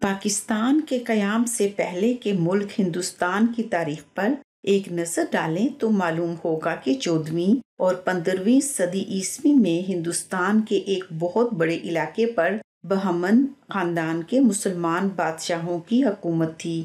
پاکستان کے قیام سے پہلے کے ملک ہندوستان کی تاریخ پر ایک نظر ڈالیں تو معلوم ہوگا کہ 14ویں اور 15ویں صدی عیسوی میں ہندوستان کے ایک بہت بڑے علاقے پر بہمن خاندان کے مسلمان بادشاہوں کی حکومت تھی۔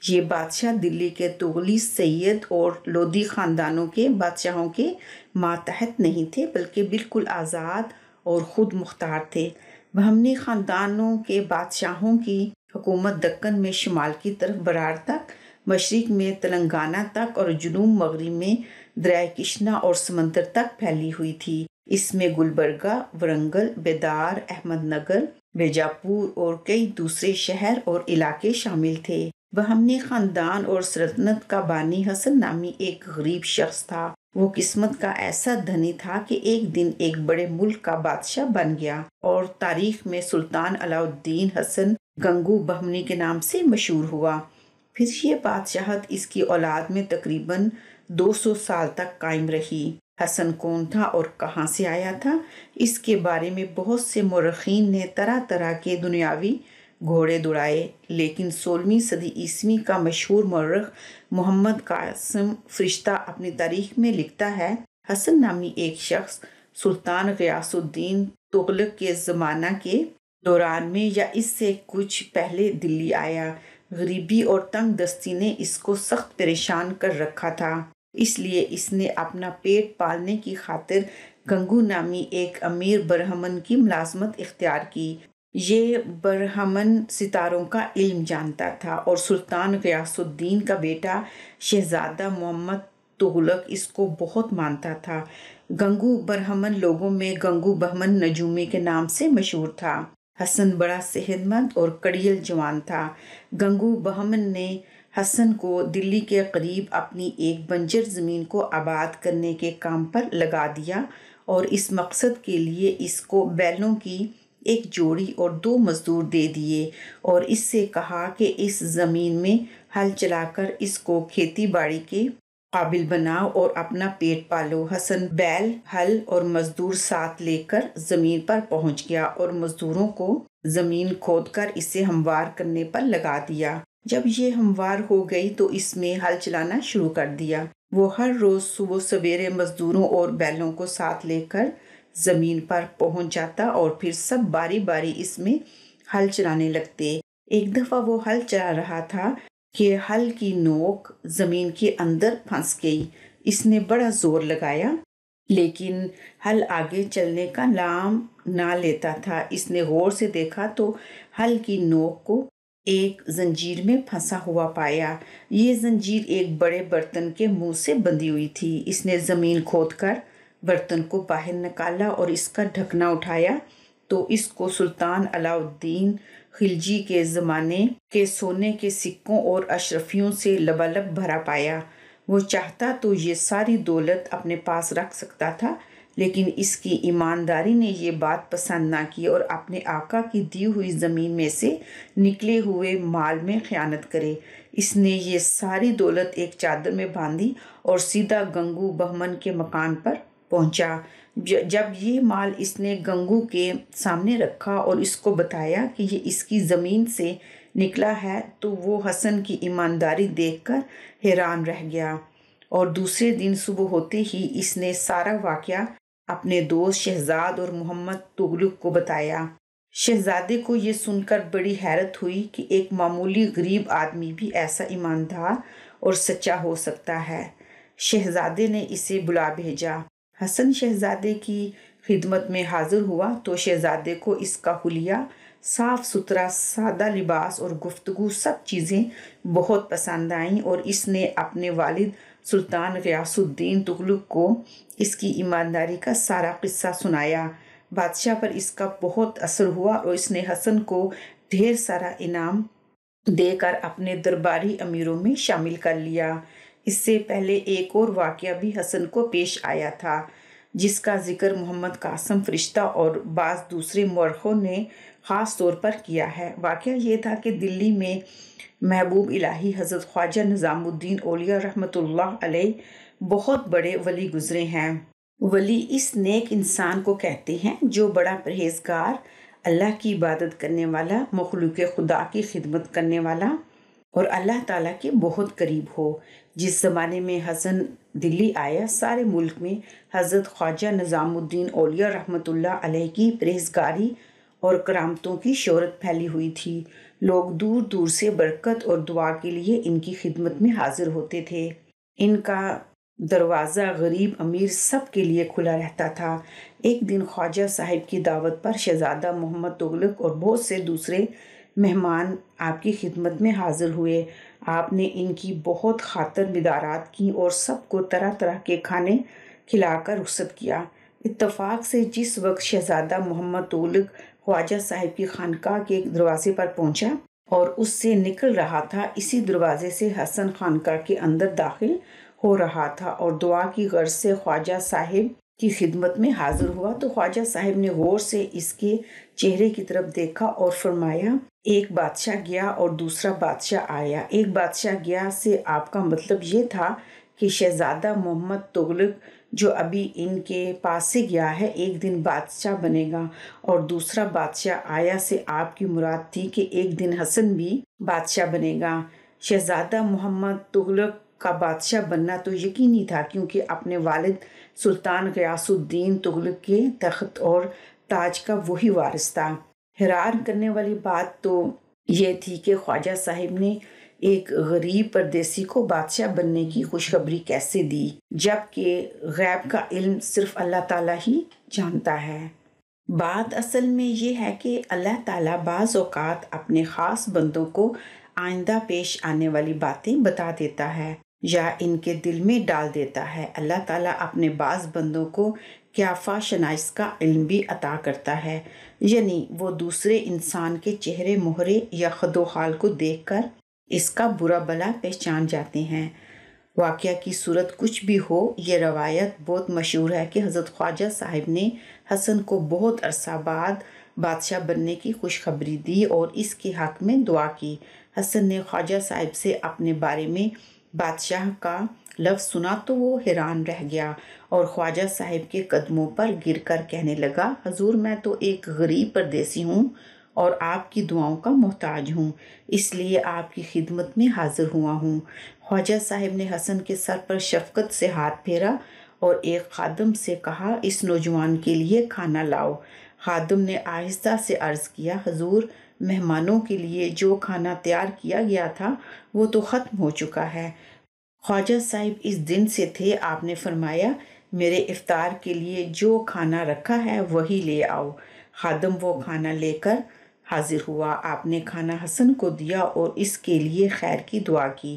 یہ بادشاہ دلی کے تغلق، سید اور لودھی خاندانوں کے بادشاہوں کے ماتحت نہیں تھے، بلکہ بالکل آزاد اور خود مختار تھے۔ بہمنی خاندانوں کے بادشاہوں کی حکومت دکن میں شمال کی طرف برار تک، مشرق میں تلنگانہ تک اور جنوب مغرب میں دریائے کرشنا اور سمندر تک پھیلی ہوئی تھی۔ اس میں گلبرگہ، ورنگل، بیدار، احمد نگر، بیجاپور اور کئی دوسرے شہر اور علاقے شامل تھے۔ بہمنی خاندان اور سلطنت کا بانی حسن نامی ایک غریب شخص تھا۔ وہ قسمت کا ایسا دھنی تھا کہ ایک دن ایک بڑے ملک کا بادشاہ بن گیا اور تاریخ میں سلطان علاء الدین حسن گنگو بہمنی کے نام سے مشہور ہوا۔ پھر یہ بادشاہت اس کی اولاد میں تقریباً 200 سال تک قائم رہی۔ حسن کون تھا اور کہاں سے آیا تھا، اس کے بارے میں بہت سے مورخین نے طرح طرح کے دنیاوی گھوڑے دوڑائے، لیکن 16ویں صدی عیسوی کا مشہور مورخ محمد قاسم فرشتہ اپنی تاریخ میں لکھتا ہے، حسن نامی ایک شخص سلطان غیاث الدین تغلق کے زمانہ کے دوران میں یا اس سے کچھ پہلے دلی آیا۔ غریبی اور تنگ دستی نے اس کو سخت پریشان کر رکھا تھا، اس لیے اس نے اپنا پیٹ پالنے کی خاطر گنگو نامی ایک امیر برہمن کی ملازمت اختیار کی۔ یہ برہمن ستاروں کا علم جانتا تھا اور سلطان غیاث الدین کا بیٹا شہزادہ محمد تغلق اس کو بہت مانتا تھا۔ گنگو برہمن لوگوں میں گنگو بہمن نجومی کے نام سے مشہور تھا۔ حسن بڑا صحت مند اور کڑیل جوان تھا۔ گنگو بہمن نے حسن کو دلی کے قریب اپنی ایک بنجر زمین کو آباد کرنے کے کام پر لگا دیا اور اس مقصد کے لیے اس کو بیلوں کی ایک جوڑی اور 2 مزدور دے دیے اور اس سے کہا کہ اس زمین میں ہل چلا کر اس کو کھیتی باڑی کے قابل بناؤ اور اپنا پیٹ پالو۔ حسن بیل، ہل اور مزدور ساتھ لے کر زمین پر پہنچ گیا اور مزدوروں کو زمین کھود کر اسے ہموار کرنے پر لگا دیا۔ جب یہ ہموار ہو گئی تو اس میں ہل چلانا شروع کر دیا۔ وہ ہر روز صبح سویرے مزدوروں اور بیلوں کو ساتھ لے کر زمین پر پہنچ جاتا اور پھر سب باری باری اس میں ہل چلانے لگتے۔ ایک دفعہ وہ ہل چلا رہا تھا کہ ہل کی نوک زمین کے اندر پھنس گئی۔ اس نے بڑا زور لگایا لیکن ہل آگے چلنے کا نام نہ لیتا تھا۔ اس نے غور سے دیکھا تو ہل کی نوک کو ایک زنجیر میں پھنسا ہوا پایا۔ یہ زنجیر ایک بڑے برتن کے منہ سے بندھی ہوئی تھی۔ اس نے زمین کھود کر برتن کو باہر نکالا اور اس کا ڈھکنا اٹھایا تو اس کو سلطان علاء الدین خلجی کے زمانے کے سونے کے سکوں اور اشرفیوں سے لبالب بھرا پایا۔ وہ چاہتا تو یہ ساری دولت اپنے پاس رکھ سکتا تھا، لیکن اس کی ایمانداری نے یہ بات پسند نہ کی اور اپنے آقا کی دی ہوئی زمین میں سے نکلے ہوئے مال میں خیانت کرے۔ اس نے یہ ساری دولت ایک چادر میں باندھی اور سیدھا گنگو بہمن کے مکان پر پہنچا۔ جب یہ مال اس نے گنگو کے سامنے رکھا اور اس کو بتایا کہ یہ اس کی زمین سے نکلا ہے تو وہ حسن کی ایمانداری دیکھ کر حیران رہ گیا اور دوسرے دن صبح ہوتے ہی اس نے سارا واقعہ اپنے دوست شہزاد اور محمد تغلق کو بتایا۔ شہزادے کو یہ سن کر بڑی حیرت ہوئی کہ ایک معمولی غریب آدمی بھی ایسا ایماندار اور سچا ہو سکتا ہے۔ شہزادے نے اسے بلا بھیجا۔ حسن شہزادے کی خدمت میں حاضر ہوا تو شہزادے کو اس کا حلیہ، صاف ستھرا سادہ لباس اور گفتگو سب چیزیں بہت پسند آئیں اور اس نے اپنے والد سلطان غیاث الدین تغلق کو اس کی ایمانداری کا سارا قصہ سنایا۔ بادشاہ پر اس کا بہت اثر ہوا اور اس نے حسن کو ڈھیر سارا انعام دے کر اپنے درباری امیروں میں شامل کر لیا۔ اس سے پہلے ایک اور واقعہ بھی حسن کو پیش آیا تھا جس کا ذکر محمد قاسم فرشتہ اور بعض دوسرے مورخوں نے خاص طور پر کیا ہے۔ واقعہ یہ تھا کہ دلی میں محبوب الہی حضرت خواجہ نظام الدین اولیاء رحمۃ اللہ علیہ بہت بڑے ولی گزرے ہیں۔ ولی اس نیک انسان کو کہتے ہیں جو بڑا پرہیزگار، اللہ کی عبادت کرنے والا، مخلوق خدا کی خدمت کرنے والا اور اللہ تعالیٰ کے بہت قریب ہو۔ جس زمانے میں حسن دلی آیا، سارے ملک میں حضرت خواجہ نظام الدین اولیاء رحمۃ اللہ علیہ کی پرہیزگاری اور کرامتوں کی شہرت پھیلی ہوئی تھی۔ لوگ دور دور سے برکت اور دعا کے لیے ان کی خدمت میں حاضر ہوتے تھے۔ ان کا دروازہ غریب امیر سب کے لیے کھلا رہتا تھا۔ ایک دن خواجہ صاحب کی دعوت پر شہزادہ محمد تغلق اور بہت سے دوسرے مہمان آپ کی خدمت میں حاضر ہوئے۔ آپ نے ان کی بہت خاطر مدارات کی اور سب کو طرح طرح کے کھانے کھلا کر رخصت کیا۔ اتفاق سے جس وقت شہزادہ محمد تغلق خواجہ صاحب کی خانقاہ کے دروازے پر پہنچا اور اس سے نکل رہا تھا، اسی دروازے سے حسن خانقاہ کے اندر داخل ہو رہا تھا اور دعا کی غرض سے خواجہ صاحب کی خدمت میں حاضر ہوا تو خواجہ صاحب نے غور سے اس کے چہرے کی طرف دیکھا اور فرمایا، ایک بادشاہ گیا اور دوسرا بادشاہ آیا۔ ایک بادشاہ گیا سے آپ کا مطلب یہ تھا کہ شہزادہ محمد تغلق جو ابھی ان کے پاس سے گیا ہے ایک دن بادشاہ بنے گا، اور دوسرا بادشاہ آیا سے آپ کی مراد تھی کہ ایک دن حسن بھی بادشاہ بنے گا۔ شہزادہ محمد تغلق کا بادشاہ بننا تو یقینی تھا، کیونکہ اپنے والد سلطان غیاث الدین تغلق کے تخت اور تاج کا وہی وارث تھا۔ حیران کرنے والی بات تو یہ تھی کہ خواجہ صاحب نے ایک غریب پردیسی کو بادشاہ بننے کی خوشخبری کیسے دی، جبکہ غیب کا علم صرف اللہ تعالیٰ ہی جانتا ہے۔ بات اصل میں یہ ہے کہ اللہ تعالیٰ بعض اوقات اپنے خاص بندوں کو آئندہ پیش آنے والی باتیں بتا دیتا ہے یا ان کے دل میں ڈال دیتا ہے۔ اللہ تعالیٰ اپنے بعض بندوں کو قیافہ شناس کا علم بھی عطا کرتا ہے، یعنی وہ دوسرے انسان کے چہرے مہرے یا خد و خال کو دیکھ کر اس کا برا بھلا پہچان جاتے ہیں۔ واقعہ کی صورت کچھ بھی ہو، یہ روایت بہت مشہور ہے کہ حضرت خواجہ صاحب نے حسن کو بہت عرصہ بعد بادشاہ بننے کی خوشخبری دی اور اس کے حق میں دعا کی۔ حسن نے خواجہ صاحب سے اپنے بارے میں بادشاہ کا لفظ سنا تو وہ حیران رہ گیا اور خواجہ صاحب کے قدموں پر گر کر کہنے لگا، حضور میں تو ایک غریب پردیسی ہوں اور آپ کی دعاؤں کا محتاج ہوں، اس لیے آپ کی خدمت میں حاضر ہوا ہوں۔ خواجہ صاحب نے حسن کے سر پر شفقت سے ہاتھ پھیرا اور ایک خادم سے کہا، اس نوجوان کے لیے کھانا لاؤ۔ خادم نے آہستہ سے عرض کیا، حضور مہمانوں کے لیے جو کھانا تیار کیا گیا تھا وہ تو ختم ہو چکا ہے۔ خواجہ صاحب اس دن سے تھے۔ آپ نے فرمایا، میرے افطار کے لیے جو کھانا رکھا ہے وہی لے آؤ۔ خادم وہ کھانا لے کر حاضر ہوا۔ آپ نے کھانا حسن کو دیا اور اس کے لیے خیر کی دعا کی۔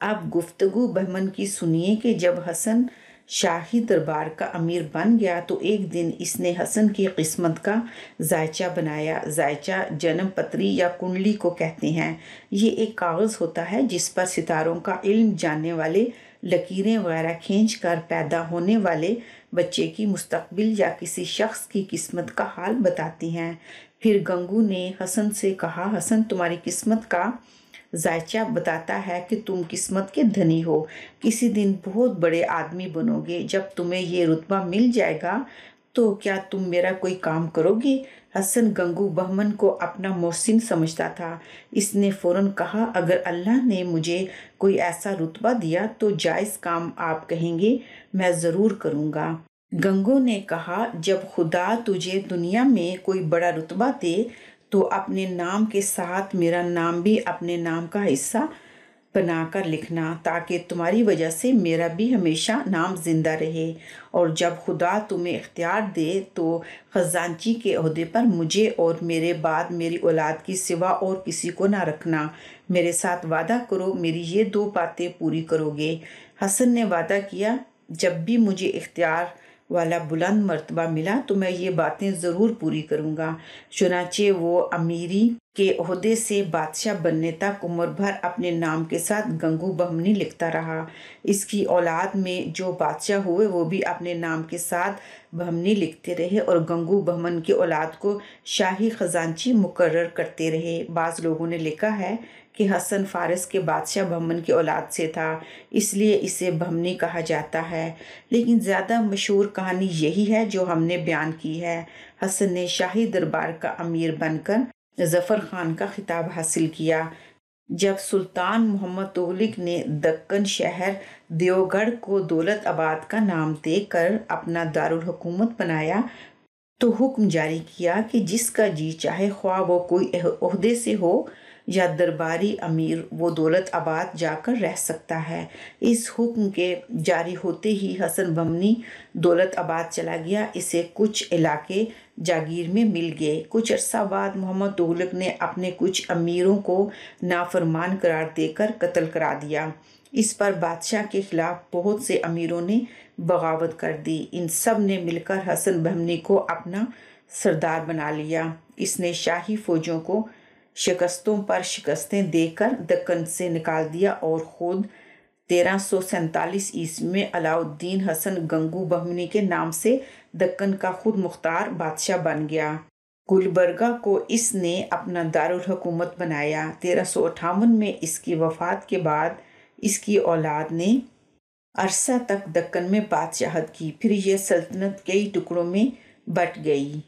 اب گفتگو بہمن کی سنیے کہ جب حسن شاہی دربار کا امیر بن گیا تو ایک دن اس نے حسن کی قسمت کا ذائچہ بنایا۔ ذائچہ جنم پتری یا کنڈلی کو کہتے ہیں۔ یہ ایک کاغذ ہوتا ہے جس پر ستاروں کا علم جاننے والے لکیریں وغیرہ کھینچ کر پیدا ہونے والے بچے کی مستقبل یا کسی شخص کی قسمت کا حال بتاتی ہیں۔ پھر گنگو نے حسن سے کہا، حسن تمہاری قسمت کا ذائچہ بتاتا ہے کہ تم قسمت کے دھنی ہو، کسی دن بہت بڑے آدمی بنو گے۔ جب تمہیں یہ رتبہ مل جائے گا تو کیا تم میرا کوئی کام کرو گے؟ حسن گنگو بہمن کو اپنا محسن سمجھتا تھا۔ اس نے فوراً کہا، اگر اللہ نے مجھے کوئی ایسا رتبہ دیا تو جائز کام آپ کہیں گے میں ضرور کروں گا۔ گنگو نے کہا، جب خدا تجھے دنیا میں کوئی بڑا رتبہ دے تو اپنے نام کے ساتھ میرا نام بھی اپنے نام کا حصہ بنا کر لکھنا، تاکہ تمہاری وجہ سے میرا بھی ہمیشہ نام زندہ رہے۔ اور جب خدا تمہیں اختیار دے تو خزانچی کے عہدے پر مجھے اور میرے بعد میری اولاد کی سوا اور کسی کو نہ رکھنا۔ میرے ساتھ وعدہ کرو میری یہ دو باتیں پوری کرو گے۔ حسن نے وعدہ کیا، جب بھی مجھے اختیار والا بلند مرتبہ ملا تو میں یہ باتیں ضرور پوری کروں گا۔ چنانچہ وہ امیری کے عہدے سے بادشاہ بننے تک عمر بھر اپنے نام کے ساتھ گنگو بہمنی لکھتا رہا۔ اس کی اولاد میں جو بادشاہ ہوئے وہ بھی اپنے نام کے ساتھ بہمنی لکھتے رہے اور گنگو بہمن کی اولاد کو شاہی خزانچی مقرر کرتے رہے۔ بعض لوگوں نے لکھا ہے کہ حسن فارس کے بادشاہ بہمن کی اولاد سے تھا، اس لیے اسے بہمنی کہا جاتا ہے، لیکن زیادہ مشہور کہانی یہی ہے جو ہم نے بیان کی ہے۔ حسن نے شاہی دربار کا امیر بن کر ظفر خان کا خطاب حاصل کیا۔ جب سلطان محمد تغلق نے دکن شہر دیوگڑھ کو دولت آباد کا نام دے کر اپنا دارالحکومت بنایا تو حکم جاری کیا کہ جس کا جی چاہے خواہ وہ کوئی عہدے سے ہو یا درباری امیر وہ دولت آباد جا کر رہ سکتا ہے۔ اس حکم کے جاری ہوتے ہی حسن بہمنی دولت آباد چلا گیا۔ اسے کچھ علاقے جاگیر میں مل گئے۔ کچھ عرصہ بعد محمد تغلق نے اپنے کچھ امیروں کو نافرمان قرار دے کر قتل کرا دیا۔ اس پر بادشاہ کے خلاف بہت سے امیروں نے بغاوت کر دی۔ ان سب نے مل کر حسن بہمنی کو اپنا سردار بنا لیا۔ اس نے شاہی فوجوں کو شکستوں پر شکستیں دے کر دکن سے نکال دیا اور خود 1347 عیسوی میں علاء الدین حسن گنگو بہمنی کے نام سے دکن کا خود مختار بادشاہ بن گیا۔ گلبرگہ کو اس نے اپنا دارالحکومت بنایا۔ 1358 میں اس کی وفات کے بعد اس کی اولاد نے عرصہ تک دکن میں بادشاہت کی، پھر یہ سلطنت کئی ٹکڑوں میں بٹ گئی۔